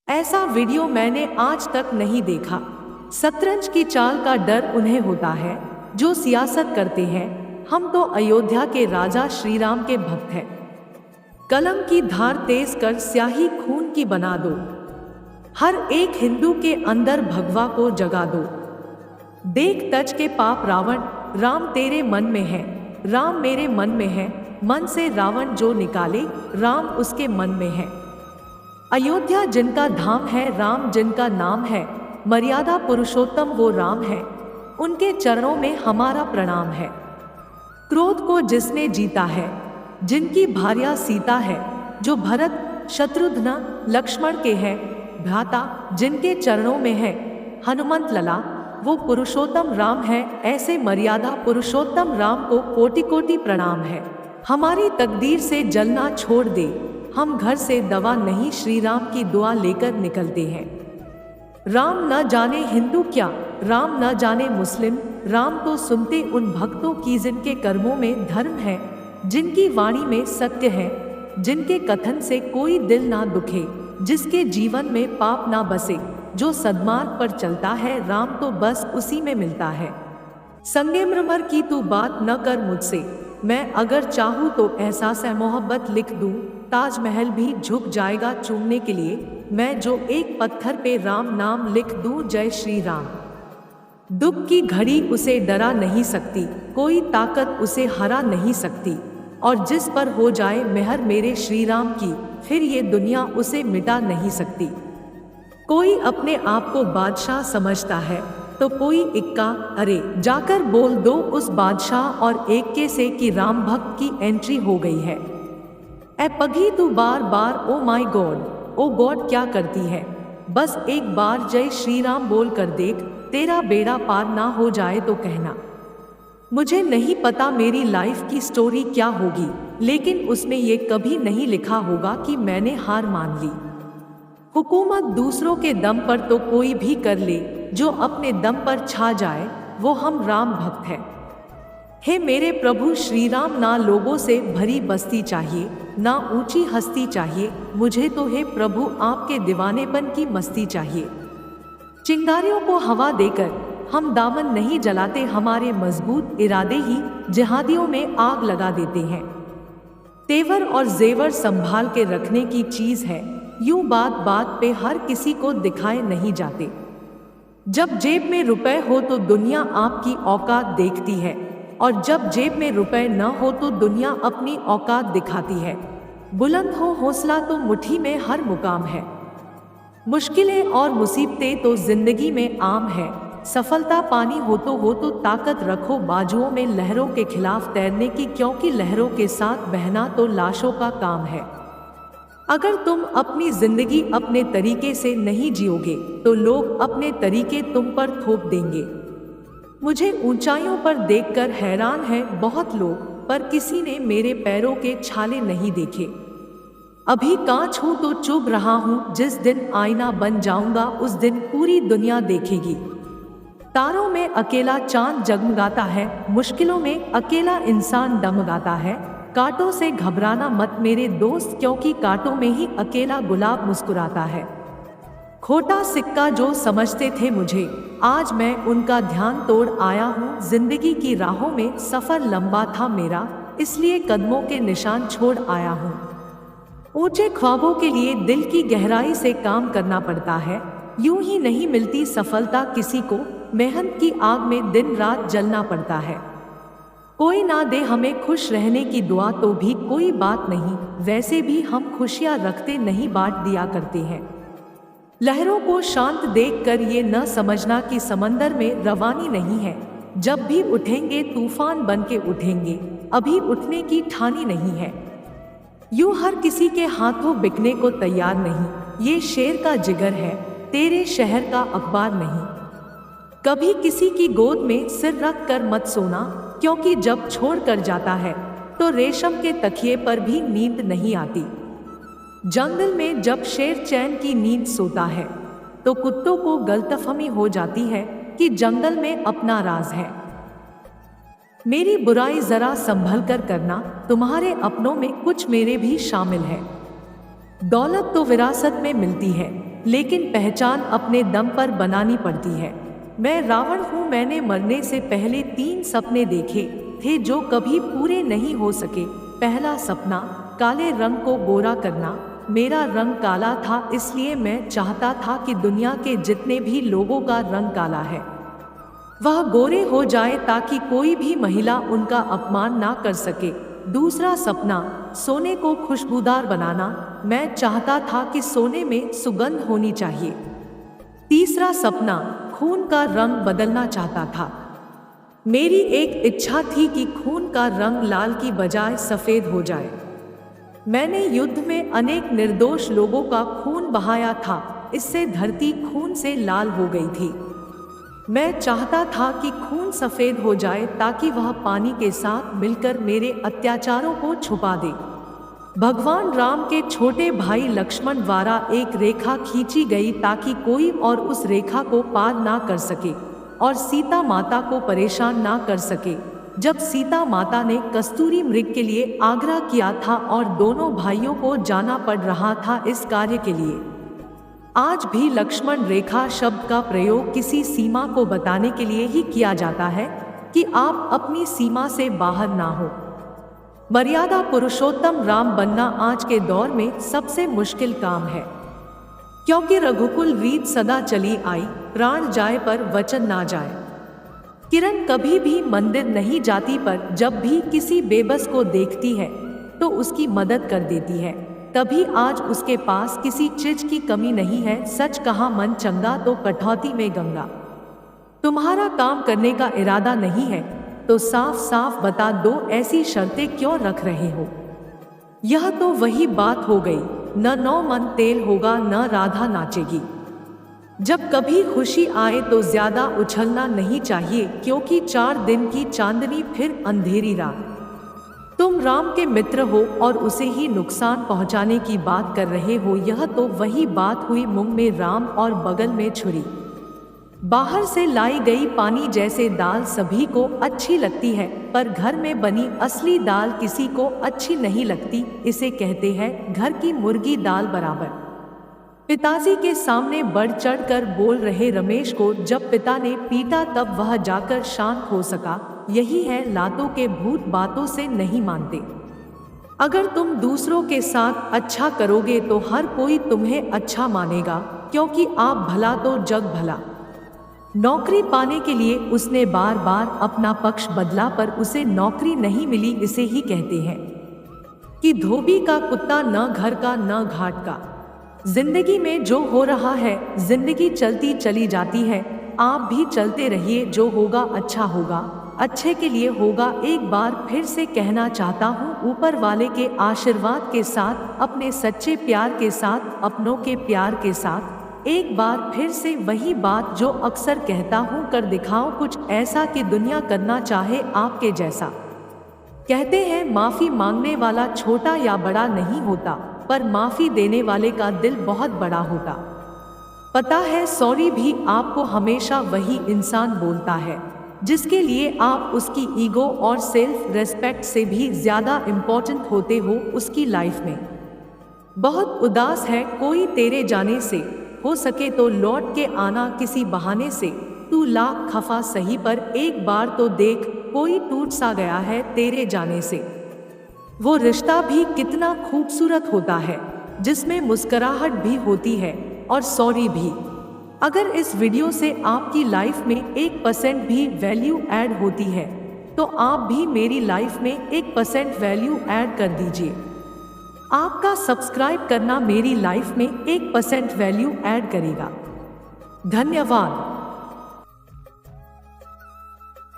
ऐसा वीडियो मैंने आज तक नहीं देखा। शतरंज की चाल का डर उन्हें होता है जो सियासत करते हैं। हम तो अयोध्या के राजा श्री राम के भक्त हैं। कलम की धार तेज कर स्याही खून की बना दो, हर एक हिंदू के अंदर भगवा को जगा दो। देख तज के पाप रावण, राम तेरे मन में है, राम मेरे मन में है। मन से रावण जो निकाले, राम उसके मन में है। अयोध्या जिनका धाम है, राम जिनका नाम है, मर्यादा पुरुषोत्तम वो राम है। उनके चरणों में हमारा प्रणाम है। क्रोध को जिसने जीता है, जिनकी भार्या सीता है, जो भरत शत्रुघ्न लक्ष्मण के हैं भ्राता, जिनके चरणों में है हनुमंत लला, वो पुरुषोत्तम राम है। ऐसे मर्यादा पुरुषोत्तम राम को कोटि कोटि प्रणाम है। हमारी तकदीर से जलना छोड़ दे, हम घर से दवा नहीं श्री राम की दुआ लेकर निकलते हैं। राम न जाने हिंदू क्या, राम न जाने मुस्लिम, राम तो सुनते उन भक्तों की जिनके कर्मों में धर्म है, जिनकी वाणी में सत्य है, जिनके कथन से कोई दिल ना दुखे, जिसके जीवन में पाप ना बसे, जो सद्मार्ग पर चलता है, राम तो बस उसी में मिलता है। संगमरमर की तू बात न कर मुझसे, मैं अगर चाहूँ तो एहसास मोहब्बत लिख दूँ। ताजमहल भी झुक जाएगा चूमने के लिए, मैं जो एक पत्थर पे राम नाम लिख दूँ। जय श्री राम। दुख की घड़ी उसे डरा नहीं सकती, कोई ताकत उसे हरा नहीं सकती, और जिस पर हो जाए मेहर मेरे श्री राम की, फिर ये दुनिया उसे मिटा नहीं सकती। कोई अपने आप को बादशाह समझता है तो कोई इक्का, अरे जाकर बोल दो उस बादशाह और एक्के से कि राम भक्त की एंट्री हो गई है। ए पगी तू बार बार oh my god, oh god क्या करती है, बस एक बार जय श्री राम बोल कर देख, तेरा बेड़ा पार ना हो जाए तो कहना। मुझे नहीं पता मेरी लाइफ की स्टोरी क्या होगी, लेकिन उसमें ये कभी नहीं लिखा होगा कि मैंने हार मान ली। हुकूमत दूसरों के दम पर तो कोई भी कर ले, जो अपने दम पर छा जाए वो हम राम भक्त हैं। हे मेरे प्रभु श्री राम, ना लोगों से भरी बस्ती चाहिए, ना ऊंची हस्ती चाहिए, मुझे तो हे प्रभु आपके दीवानेपन की मस्ती चाहिए। चिंगारियों को हवा देकर हम दामन नहीं जलाते, हमारे मजबूत इरादे ही जिहादियों में आग लगा देते हैं। तेवर और जेवर संभाल के रखने की चीज है, यूं बात बात पे हर किसी को दिखाए नहीं जाते। जब जेब में रुपए हो तो दुनिया आपकी औकात देखती है, और जब जेब में रुपए न हो तो दुनिया अपनी औकात दिखाती है। बुलंद हो हौसला तो मुट्ठी में हर मुकाम है। मुश्किलें और मुसीबतें तो जिंदगी में आम है, सफलता पानी हो तो ताकत रखो बाजुओं में लहरों के खिलाफ तैरने की, क्योंकि लहरों के साथ बहना तो लाशों का काम है। अगर तुम अपनी जिंदगी अपने तरीके से नहीं जियोगे तो लोग अपने तरीके तुम पर थोप देंगे। मुझे ऊंचाइयों पर देखकर हैरान है बहुत लोग, पर किसी ने मेरे पैरों के छाले नहीं देखे। अभी कांच हूं तो चुभ रहा हूं, जिस दिन आईना बन जाऊंगा उस दिन पूरी दुनिया देखेगी। तारों में अकेला चांद जगमगाता है, मुश्किलों में अकेला इंसान डगमगाता है। कांटों से घबराना मत मेरे दोस्त, क्योंकि कांटों में ही अकेला गुलाब मुस्कुराता है। खोटा सिक्का जो समझते थे मुझे, आज मैं उनका ध्यान तोड़ आया हूँ। जिंदगी की राहों में सफर लंबा था मेरा, इसलिए कदमों के निशान छोड़ आया हूँ। ऊंचे ख्वाबों के लिए दिल की गहराई से काम करना पड़ता है, यूं ही नहीं मिलती सफलता किसी को, मेहनत की आग में दिन रात जलना पड़ता है। कोई ना दे हमें खुश रहने की दुआ तो भी कोई बात नहीं, वैसे भी हम खुशियां रखते नहीं बांट दिया करते हैं। लहरों को शांत देखकर ये न समझना कि समंदर में रवानी नहीं है, जब भी उठेंगे तूफान बन के उठेंगे, अभी उठने की ठानी नहीं है। यूं हर किसी के हाथों बिकने को तैयार नहीं, ये शेर का जिगर है, तेरे शहर का अखबार नहीं। कभी किसी की गोद में सिर रख कर मत सोना, क्योंकि जब छोड़ कर जाता है तो रेशम के तकिए पर भी नींद नहीं आती। जंगल में जब शेर चैन की नींद सोता है तो कुत्तों को गलतफहमी हो जाती है कि जंगल में अपना राज है। मेरी बुराई जरा संभल कर करना, तुम्हारे अपनों में कुछ मेरे भी शामिल है। दौलत तो विरासत में मिलती है, लेकिन पहचान अपने दम पर बनानी पड़ती है। मैं रावण हूँ। मैंने मरने से पहले 3 सपने देखे थे जो कभी पूरे नहीं हो सके। पहला सपना, काले रंग को गोरा करना। मेरा रंग काला था, इसलिए मैं चाहता था कि दुनिया के जितने भी लोगों का रंग काला है वह गोरे हो जाए ताकि कोई भी महिला उनका अपमान ना कर सके। दूसरा सपना, सोने को खुशबूदार बनाना। मैं चाहता था कि सोने में सुगंध होनी चाहिए। तीसरा सपना, खून का रंग बदलना चाहता था। मेरी एक इच्छा थी कि खून का रंग लाल की बजाय सफेद हो जाए। मैंने युद्ध में अनेक निर्दोष लोगों का खून बहाया था, इससे धरती खून से लाल हो गई थी। मैं चाहता था कि खून सफेद हो जाए ताकि वह पानी के साथ मिलकर मेरे अत्याचारों को छुपा दे। भगवान राम के छोटे भाई लक्ष्मण द्वारा एक रेखा खींची गई ताकि कोई और उस रेखा को पार ना कर सके और सीता माता को परेशान ना कर सके। जब सीता माता ने कस्तूरी मृग के लिए आग्रह किया था और दोनों भाइयों को जाना पड़ रहा था इस कार्य के लिए। आज भी लक्ष्मण रेखा शब्द का प्रयोग किसी सीमा को बताने के लिए ही किया जाता है कि आप अपनी सीमा से बाहर ना हो। मर्यादा पुरुषोत्तम राम बनना आज के दौर में सबसे मुश्किल काम है, क्योंकि रघुकुल रीत सदा चली आई, प्राण जाए पर वचन ना जाए। किरण कभी भी मंदिर नहीं जाती, पर जब भी किसी बेबस को देखती है तो उसकी मदद कर देती है। तभी आज उसके पास किसी चीज की कमी नहीं है। सच कहा मन चंगा तो कठौती में गंगा। तुम्हारा काम करने का इरादा नहीं है तो साफ साफ बता दो, ऐसी शर्तें क्यों रख रहे हो। यह तो वही बात हो गई, न 9 मन तेल होगा न राधा नाचेगी। जब कभी खुशी आए तो ज्यादा उछलना नहीं चाहिए, क्योंकि 4 दिन की चांदनी फिर अंधेरी रात। तुम राम के मित्र हो और उसे ही नुकसान पहुंचाने की बात कर रहे हो। यह तो वही बात हुई, मुंह में राम और बगल में छुरी। बाहर से लाई गई पानी जैसे दाल सभी को अच्छी लगती है, पर घर में बनी असली दाल किसी को अच्छी नहीं लगती। इसे कहते हैं घर की मुर्गी दाल बराबर। पिताजी के सामने बढ़ चढ़कर बोल रहे रमेश को जब पिता ने पीटा तब वह जाकर शांत हो सका। यही है, लातों के भूत बातों से नहीं मानते। अगर तुम दूसरों के साथ अच्छा करोगे तो हर कोई तुम्हें अच्छा मानेगा, क्योंकि आप भला तो जग भला। नौकरी पाने के लिए उसने बार बार अपना पक्ष बदला, पर उसे नौकरी नहीं मिली। इसे ही कहते हैं कि धोबी का कुत्ता न घर का न घाट का। जिंदगी में जो हो रहा है, जिंदगी चलती चली जाती है, आप भी चलते रहिए। जो होगा अच्छा होगा, अच्छे के लिए होगा। एक बार फिर से कहना चाहता हूँ, ऊपर वाले के आशीर्वाद के साथ, अपने सच्चे प्यार के साथ, अपनों के प्यार के साथ। एक बार फिर से वही बात जो अक्सर कहता हूँ, कर दिखाओ कुछ ऐसा कि दुनिया करना चाहे आपके जैसा। कहते हैं माफी मांगने वाला छोटा या बड़ा नहीं होता, पर माफी देने वाले का दिल बहुत बड़ा होता। पता है, सॉरी भी आपको हमेशा वही इंसान बोलता है जिसके लिए आप उसकी ईगो और सेल्फ रेस्पेक्ट से भी ज्यादा इम्पोर्टेंट होते हो उसकी लाइफ में। बहुत उदास है कोई तेरे जाने से, हो सके तो लौट के आना किसी बहाने से। तू लाख खफा सही, पर एक बार तो देख, कोई टूट सा गया है तेरे जाने से। वो रिश्ता भी कितना खूबसूरत होता है, जिसमें मुस्कुराहट भी होती है और सॉरी भी। अगर इस वीडियो से आपकी लाइफ में 1% भी वैल्यू ऐड होती है तो आप भी मेरी लाइफ में 1% वैल्यू ऐड कर दीजिए। आपका सब्सक्राइब करना मेरी लाइफ में 1% वैल्यू ऐड करेगा। धन्यवाद।